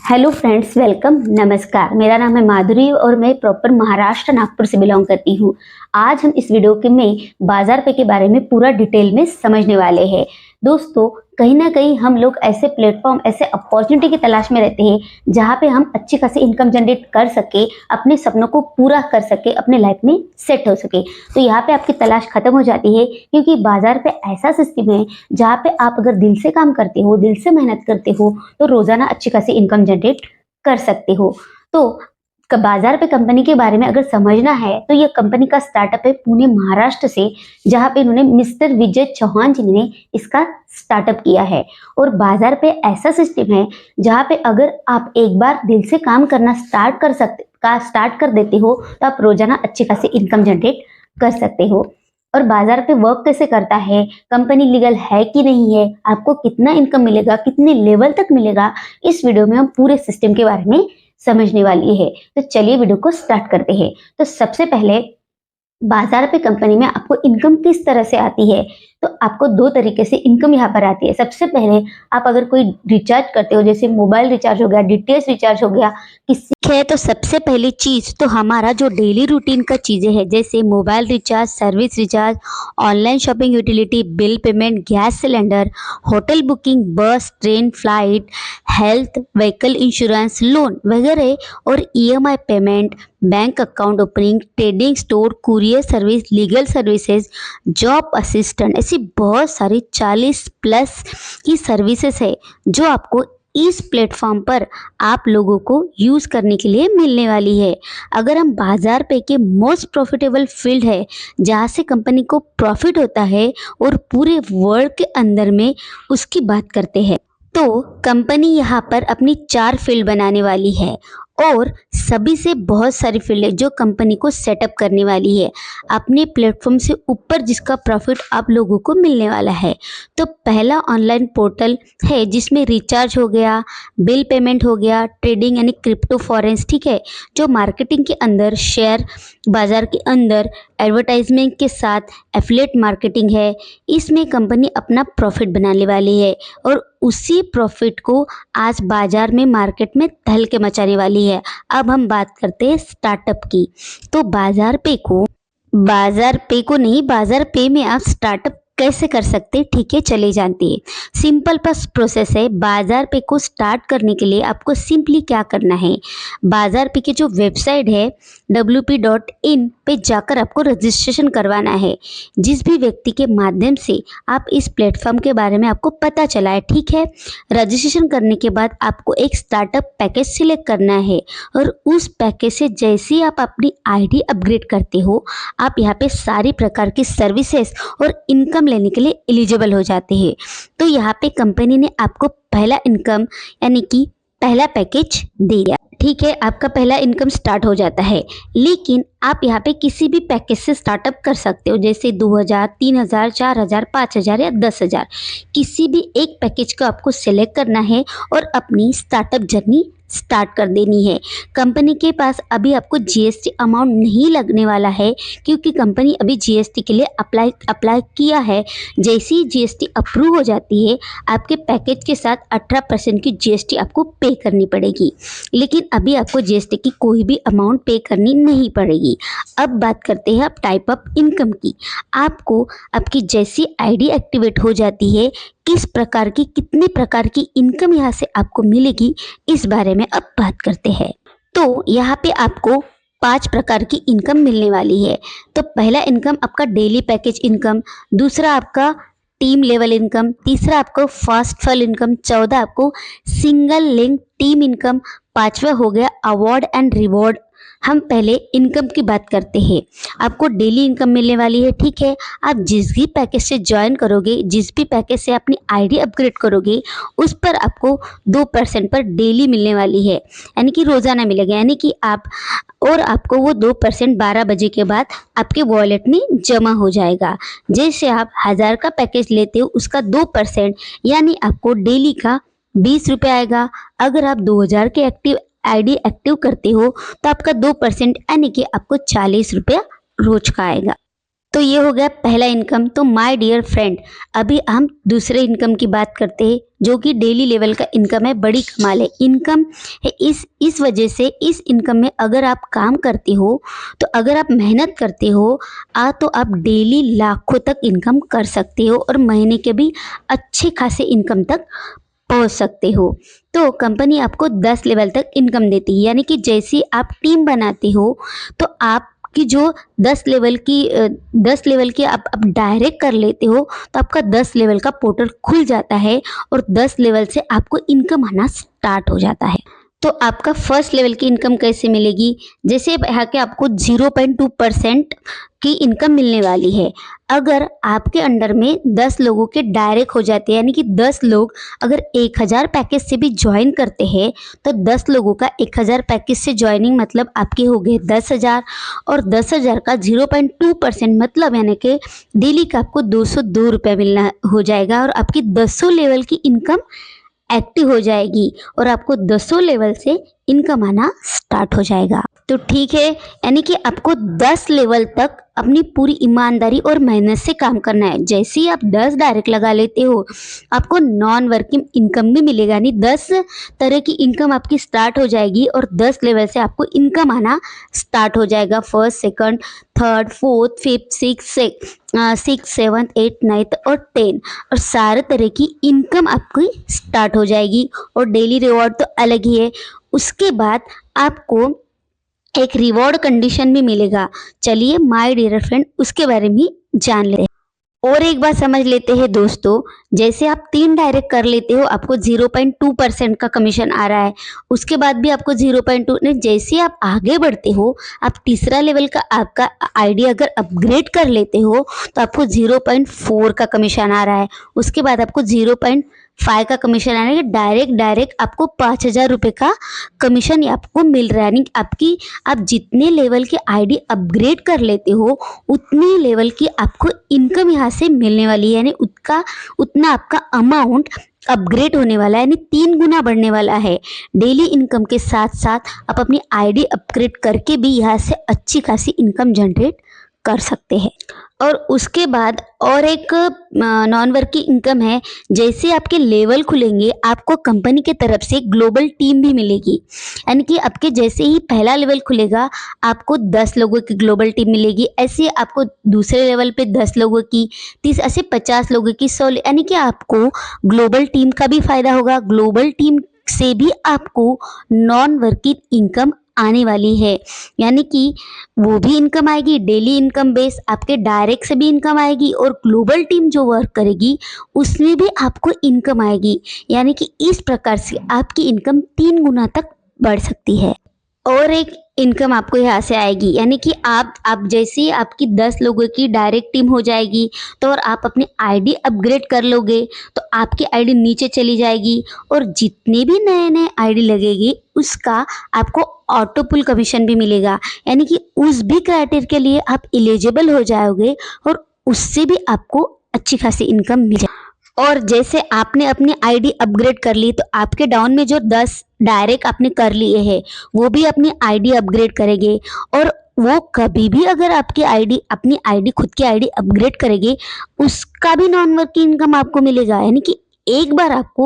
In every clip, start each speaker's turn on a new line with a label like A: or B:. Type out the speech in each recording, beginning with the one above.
A: Hello friends, welcome, नमस्कार। मेरा नाम है माधुरी और मैं प्रॉपर महाराष्ट्र नागपुर से बिलोंग करती हूँ। आज हम इस वीडियो में बाजार पे के बारे में पूरा डिटेल में समझने वाले हैं। दोस्तों, कहीं ना कहीं हम लोग ऐसे प्लेटफॉर्म, ऐसे अपॉर्चुनिटी की तलाश में रहते हैं जहाँ पे हम अच्छी खासी इनकम जनरेट कर सके, अपने सपनों को पूरा कर सके, अपने लाइफ में सेट हो सके। तो यहाँ पे आपकी तलाश खत्म हो जाती है, क्योंकि बाजार पे ऐसा सिस्टम है जहाँ पे आप अगर दिल से काम करते हो, दिल से मेहनत करते हो, तो रोजाना अच्छी खासी इनकम जनरेट कर सकते हो। तो बाजार पे कंपनी के बारे में अगर समझना है तो ये कंपनी का स्टार्टअप है पुणे महाराष्ट्र से, जहाँ पे इन्होंने मिस्टर विजय चौहान जी ने इसका स्टार्टअप किया है। और बाजार पे ऐसा सिस्टम है जहाँ पे अगर आप एक बार दिल से काम करना स्टार्ट कर देते हो तो आप रोजाना अच्छी खासी इनकम जनरेट कर सकते हो। और बाजार पे वर्क कैसे करता है, कंपनी लीगल है कि नहीं है, आपको कितना इनकम मिलेगा, कितने लेवल तक मिलेगा, इस वीडियो में हम पूरे सिस्टम के बारे में समझने वाली है। तो चलिए वीडियो को स्टार्ट करते हैं। तो सबसे पहले बाजार पे कंपनी में आपको इनकम किस तरह से आती है, तो आपको दो तरीके से इनकम यहाँ पर आती है। सबसे पहले आप अगर कोई रिचार्ज करते हो, जैसे मोबाइल रिचार्ज हो गया, डीटीएच रिचार्ज हो गया, किसी है, तो सबसे पहली चीज तो हमारा जो डेली रूटीन का चीजें है, जैसे mobile recharge, service recharge, online shopping, utility bill payment, gas cylinder, hotel booking, bus, train, flight, health, vehicle insurance, loan वगैरह, और EMI payment, bank account opening, trading store, courier service, legal services, job assistant, ऐसी बहुत सारी 40+ की services है जो आपको इस प्लेटफॉर्म पर आप लोगों को यूज करने के लिए मिलने वाली है। अगर हम बाजार पे के मोस्ट प्रॉफिटेबल फील्ड है जहाँ से कंपनी को प्रॉफिट होता है और पूरे वर्ल्ड के अंदर में उसकी बात करते हैं, तो कंपनी यहाँ पर अपनी 4 फील्ड बनाने वाली है और सभी से बहुत सारी फील्ड है जो कंपनी को सेटअप करने वाली है अपने प्लेटफॉर्म से ऊपर, जिसका प्रॉफिट आप लोगों को मिलने वाला है। तो पहला ऑनलाइन पोर्टल है जिसमें रिचार्ज हो गया, बिल पेमेंट हो गया, ट्रेडिंग यानी क्रिप्टो फॉरेंस, ठीक है, जो मार्केटिंग के अंदर, शेयर बाजार के अंदर एडवर्टाइजमेंट के साथ एफिलिएट मार्केटिंग है। इसमें कंपनी अपना प्रॉफिट बनाने वाली है और उसी प्रॉफिट को आज बाजार में, मार्केट में तहलके मचाने वाली है। अब हम बात करते हैं स्टार्टअप की। तो बाजार पे को नहीं, बाजार पे में आप स्टार्टअप कैसे कर सकते हैं, ठीक है, चले जानते हैं। सिंपल बस प्रोसेस है। बाजार पे को स्टार्ट करने के लिए आपको सिंपली क्या करना है, बाजार पे की जो वेबसाइट है wp.in पे जाकर आपको रजिस्ट्रेशन करवाना है। जिस भी व्यक्ति के माध्यम से आप इस प्लेटफॉर्म के बारे में आपको पता चला है, ठीक है, रजिस्ट्रेशन करने के बाद आपको एक स्टार्टअप पैकेज सिलेक्ट करना है और उस पैकेज से जैसे ही आप अपनी आईडी अपग्रेड करते हो, आप यहाँ पे सारी प्रकार की सर्विसेज और इनकम लेने के लिए एलिजिबल हो जाते हैं। तो यहाँ पे कंपनी ने आपको पहला इनकम यानी कि पहला पैकेज दे दिया, ठीक है, आपका पहला इनकम स्टार्ट हो जाता है। लेकिन आप यहाँ पे किसी भी पैकेज से स्टार्टअप कर सकते हो, जैसे 2000, 3000, 4000, 5000 या 10,000। किसी भी एक पैकेज को आपको सिलेक्ट करना है और अपनी स्टार्टअप जर्नी स्टार्ट कर देनी है। कंपनी के पास अभी आपको जीएसटी अमाउंट नहीं लगने वाला है, क्योंकि कंपनी अभी जीएसटी के लिए अप्लाई किया है। जैसे ही जीएसटी अप्रूव हो जाती है, आपके पैकेज के साथ 18% की जीएसटी आपको पे करनी पड़ेगी। लेकिन अभी आपको जीएसटी की कोई भी अमाउंट पे करनी नहीं पड़ेगी। अब बात करते हैं आप टाइप ऑफ इनकम की। आपको आपकी जैसी आईडी एक्टिवेट हो जाती है, किस प्रकार की, कितने प्रकार की इनकम यहाँ से आपको मिलेगी, इस बारे में अब बात करते हैं। तो यहाँ पे आपको 5 प्रकार की इनकम मिलने वाली है। तो पहला इनकम आपका डेली पैकेज इनकम, दूसरा आपका टीम लेवल इनकम, तीसरा आपको फास्ट फॉल इनकम, 14 आपको सिंगल लिंक टीम इनकम, 5वां हो गया अवार्ड एंड रिवॉर्ड। हम पहले इनकम की बात करते हैं। आपको डेली इनकम मिलने वाली है, ठीक है, आप जिस भी पैकेज से ज्वाइन करोगे, जिस भी पैकेज से अपनी आईडी अपग्रेड करोगे, उस पर आपको 2% पर डेली मिलने वाली है, यानी कि रोजाना मिलेगा। यानी कि आपको वो 2% 12 बजे के बाद आपके वॉलेट में जमा हो जाएगा। जैसे आप 1000 का पैकेज लेते हो, उसका 2% यानी आपको डेली का 20 रुपये आएगा। अगर आप 2000 के आईडी एक्टिव करते हो तो आपका 2% यानी कि आपको 40 रुपया रोज का आएगा। तो ये हो गया पहला इनकम। तो माय डियर फ्रेंड, अभी हम दूसरे इनकम की बात करते हैं जो कि डेली लेवल का इनकम है। बड़ी कमाल है इनकम है। इस वजह से इस इनकम में अगर आप काम करते हो, तो अगर आप मेहनत करते हो तो आप डेली लाखों तक इनकम कर सकते हो और महीने के भी अच्छे खासे इनकम तक पहुंच सकते हो। तो कंपनी आपको 10 लेवल तक इनकम देती है, यानी कि जैसे आप टीम बनाते हो तो आपकी जो 10 लेवल की आप डायरेक्ट कर लेते हो, तो आपका 10 लेवल का पोर्टल खुल जाता है और 10 लेवल से आपको इनकम आना स्टार्ट हो जाता है। तो आपका फर्स्ट लेवल की इनकम कैसे मिलेगी? जैसे यहाँ के आपको 0.2% की इनकम मिलने वाली है। अगर आपके अंडर में 10 लोगों के डायरेक्ट हो जाते हैं, यानी कि 10 लोग अगर 1000 पैकेज से भी ज्वाइन करते हैं, तो 10 लोगों का 1000 पैकेज से ज्वाइनिंग मतलब आपके हो गए 10,000, और 10,000 का 0.2% मतलब यानी कि डेली का आपको 202 रुपये मिलना हो जाएगा और आपकी 10 लेवल की इनकम एक्टिव हो जाएगी और आपको 10 लेवल से इनकम आना स्टार्ट हो जाएगा। तो ठीक है, यानी कि आपको 10 लेवल तक अपनी पूरी ईमानदारी और मेहनत से काम करना है। जैसे ही आप 10 डायरेक्ट लगा लेते हो, आपको नॉन वर्किंग इनकम भी मिलेगा, यानी 10 तरह की इनकम आपकी स्टार्ट हो जाएगी और 10 लेवल से आपको इनकम आना स्टार्ट हो जाएगा। First, second, third, fourth, fifth, six, seventh, eight, ninth और 10 और सारे तरह की इनकम आपकी स्टार्ट हो जाएगी और डेली रिवॉर्ड तो अलग ही है। उसके बाद आपको एक रिवॉर्ड कंडीशन भी मिलेगा। चलिए माय डियर फ्रेंड उसके बारे में जान लेते हैं। और एक बात समझ लेते हैं दोस्तों, जैसे आप 3 डायरेक्ट कर लेते हो आपको 0.2% का कमीशन आ रहा है, उसके बाद भी आपको 0.2 नहीं, जैसे आप आगे बढ़ते हो आप तीसरा लेवल का आपका आईडी अगर अपग्रेड कर लेते हो तो आपको 0.4 का कमीशन आ रहा है, उसके बाद आपको 0.5 का कमीशन आ रहा है। डायरेक्ट आपको 5,000 रुपये का कमीशन आपको मिल रहा है। यानी आपकी आप जितने लेवल के आईडी अपग्रेड कर लेते हो उतनी लेवल की आपको इनकम यहाँ से मिलने वाली है, यानी उतना आपका अमाउंट अपग्रेड होने वाला है, यानी 3 गुना बढ़ने वाला है। डेली इनकम के साथ साथ आप अपनी आईडी अपग्रेड करके भी यहाँ से अच्छी खासी इनकम जनरेट कर सकते हैं। और उसके बाद और एक नॉन वर्किंग इनकम है। जैसे आपके लेवल खुलेंगे आपको कंपनी के तरफ से ग्लोबल टीम भी मिलेगी, यानी कि आपके जैसे ही पहला लेवल खुलेगा आपको 10 लोगों की ग्लोबल टीम मिलेगी, ऐसे आपको दूसरे लेवल पे 10 लोगों की, ऐसे 50 लोगों की, 100, यानी कि आपको ग्लोबल टीम का भी फायदा होगा। ग्लोबल टीम से भी आपको नॉन वर्किंग इनकम आने वाली है, यानी कि वो भी इनकम आएगी, डेली इनकम बेस आपके डायरेक्ट से भी इनकम आएगी और ग्लोबल टीम जो वर्क करेगी उसमें भी आपको इनकम आएगी, यानी कि इस प्रकार से आपकी इनकम 3 गुना तक बढ़ सकती है। और एक इनकम आपको यहाँ से आएगी, यानी कि आप जैसे ही आपकी 10 लोगों की डायरेक्ट टीम हो जाएगी तो और आप अपनी आईडी अपग्रेड कर लोगे तो आपकी आईडी नीचे चली जाएगी और जितने भी नए नए आईडी लगेगी उसका आपको ऑटो पुल कमीशन भी मिलेगा, यानी कि उस भी क्राइटेरिया के लिए आप एलिजिबल हो जाओगे और उससे भी आपको अच्छी खासी इनकम मिल जाएगी। और जैसे आपने अपनी आईडी अपग्रेड कर ली तो आपके डाउन में जो 10 डायरेक्ट आपने कर लिए हैं वो भी अपनी आईडी अपग्रेड करेंगे और वो कभी भी अगर आपकी आईडी खुद की आईडी अपग्रेड करेंगे उसका भी नॉन वर्किंग इनकम आपको मिलेगा, यानी कि एक बार आपको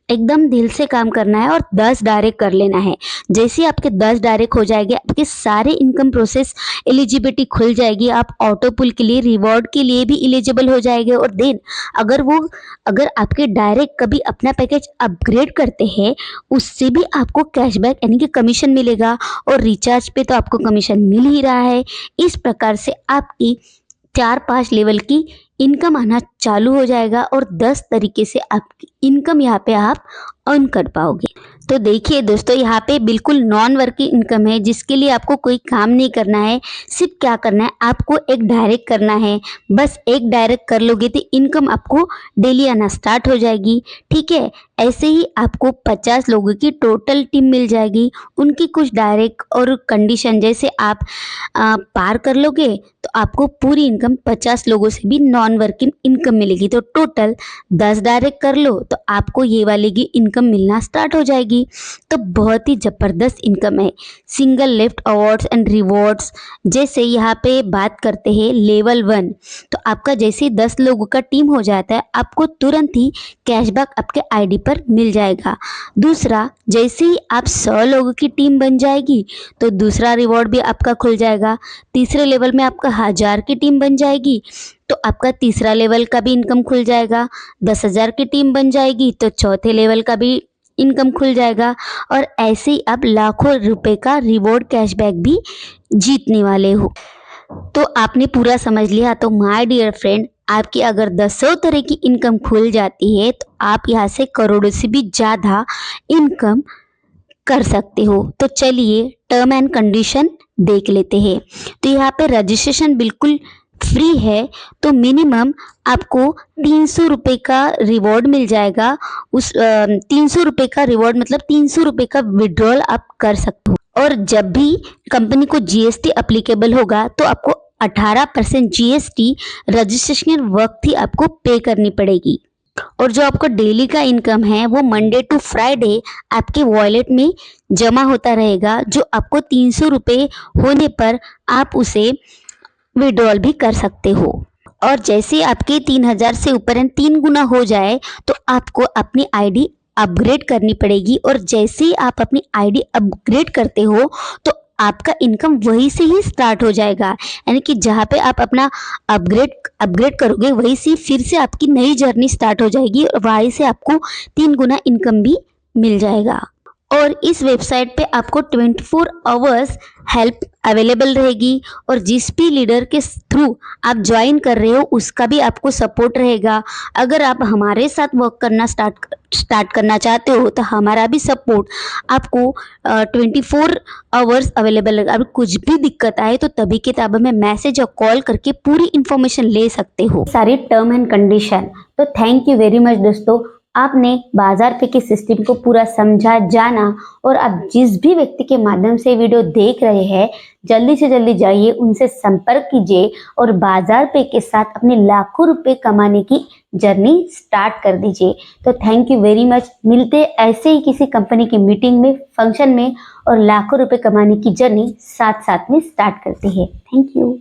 A: एकदम दिल से काम करना है और 10 डायरेक्ट कर लेना है। जैसे आपके 10 डायरेक्ट हो जाएंगे आपके सारे इनकम प्रोसेस एलिजिबिलिटी खुल जाएगी, आप ऑटो पुल के लिए रिवॉर्ड के लिए भी एलिजिबल हो जाएंगे। और देन अगर आपके डायरेक्ट कभी अपना पैकेज अपग्रेड करते हैं उससे भी आपको कैशबैक यानी कि कमीशन मिलेगा और रिचार्ज पे तो आपको कमीशन मिल ही रहा है। इस प्रकार से आपकी 4-5 लेवल की इनकम आना चालू हो जाएगा और 10 तरीके से आपकी इनकम यहाँ पे आप अर्न कर पाओगे। तो देखिए दोस्तों, यहाँ पे बिल्कुल नॉन वर्किंग इनकम है जिसके लिए आपको कोई काम नहीं करना है। सिर्फ क्या करना है, आपको एक डायरेक्ट करना है, बस एक डायरेक्ट कर लोगे तो इनकम आपको डेली आना स्टार्ट हो जाएगी। ठीक है, ऐसे ही आपको 50 लोगों की टोटल टीम मिल जाएगी। उनकी कुछ डायरेक्ट और कंडीशन, जैसे आप पार कर लोगे तो आपको पूरी इनकम 50 लोगों से भी नॉन वर्किंग इनकम मिलेगी। तो टोटल 10 डायरेक्ट कर लो तो आपको ये वाली की इनकम मिलना स्टार्ट हो जाएगी। तो बहुत ही ज़बरदस्त इनकम है। Single lift awards and rewards, जैसे यहाँ पे बात करते हैं लेवल 1, तो आपका जैसे 10 लोगों का टीम हो जाता है आपको तुरंत ही कैशबैक आपके आईडी पर मिल जाएगा। दूसरा, जैसे ही आप 100 लोगों की टीम बन जाएगी तो दूसरा रिवॉर्ड भी आपका खुल जाएगा। तीसरे लेवल में आपका 1000 की टीम बन जाएगी तो आपका तीसरा लेवल का भी इनकम खुल जाएगा। 10,000 की टीम बन जाएगी तो चौथे लेवल का भी इनकम खुल जाएगा। और ऐसे ही आप लाखों रुपए का रिवॉर्ड कैशबैक भी जीतने वाले हो। तो आपने पूरा समझ लिया। तो माय डियर फ्रेंड, आपकी अगर 10 तरह की इनकम खुल जाती है तो आप यहाँ से करोड़ों से भी ज़्यादा इनकम कर सकते हो। तो चलिए टर्म एंड कंडीशन देख लेते हैं। तो यहाँ पे रजिस्ट्रेशन बिल्कुल फ्री है। तो मिनिमम आपको 300 रुपये का रिवॉर्ड मिल जाएगा। उस 300 रुपये का रिवॉर्ड मतलब 300 रुपये का विड्रॉल आप कर सकते हो। और जब भी कंपनी को जीएसटी अप्लीकेबल होगा तो आपको 18% जीएसटी रजिस्ट्रेशन वक्त ही आपको पे करनी पड़ेगी। और जो आपको डेली का इनकम है वो मंडे टू फ्राइडे आपके वॉलेट में जमा होता रहेगा, जो आपको 300 रुपये होने पर आप उसे विड्रॉल भी कर सकते हो। और जैसे आपके 3000 से ऊपर 3 गुना हो जाए तो आपको अपनी आईडी अपग्रेड करनी पड़ेगी। और जैसे ही आप अपनी आईडी अपग्रेड करते हो तो आपका इनकम वहीं से ही स्टार्ट हो जाएगा। यानी कि जहाँ पे आप अपना अपग्रेड करोगे वहीं से फिर से आपकी नई जर्नी स्टार्ट हो जाएगी और वहीं से आपको 3 गुना इनकम भी मिल जाएगा। और इस वेबसाइट पे आपको 24 आवर्स हेल्प अवेलेबल रहेगी। और जिस भी लीडर के थ्रू आप ज्वाइन कर रहे हो उसका भी आपको सपोर्ट रहेगा। अगर आप हमारे साथ वर्क करना स्टार्ट करना चाहते हो तो हमारा भी सपोर्ट आपको 24 आवर्स अवेलेबल रहेगा। अब कुछ भी दिक्कत आए तो तभी के तब हमें मैसेज और कॉल करके पूरी इन्फॉर्मेशन ले सकते हो। सारी टर्म एंड कंडीशन। तो थैंक यू वेरी मच दोस्तों, आपने बाजार पे के सिस्टम को पूरा समझा, जाना। और आप जिस भी व्यक्ति के माध्यम से वीडियो देख रहे हैं जल्दी से जल्दी जाइए, उनसे संपर्क कीजिए और बाजार पे के साथ अपने लाखों रुपए कमाने की जर्नी स्टार्ट कर दीजिए। तो थैंक यू वेरी मच। मिलते ऐसे ही किसी कंपनी की मीटिंग में, फंक्शन में, और लाखों रुपए कमाने की जर्नी साथ साथ में स्टार्ट करते हैं। Thank you.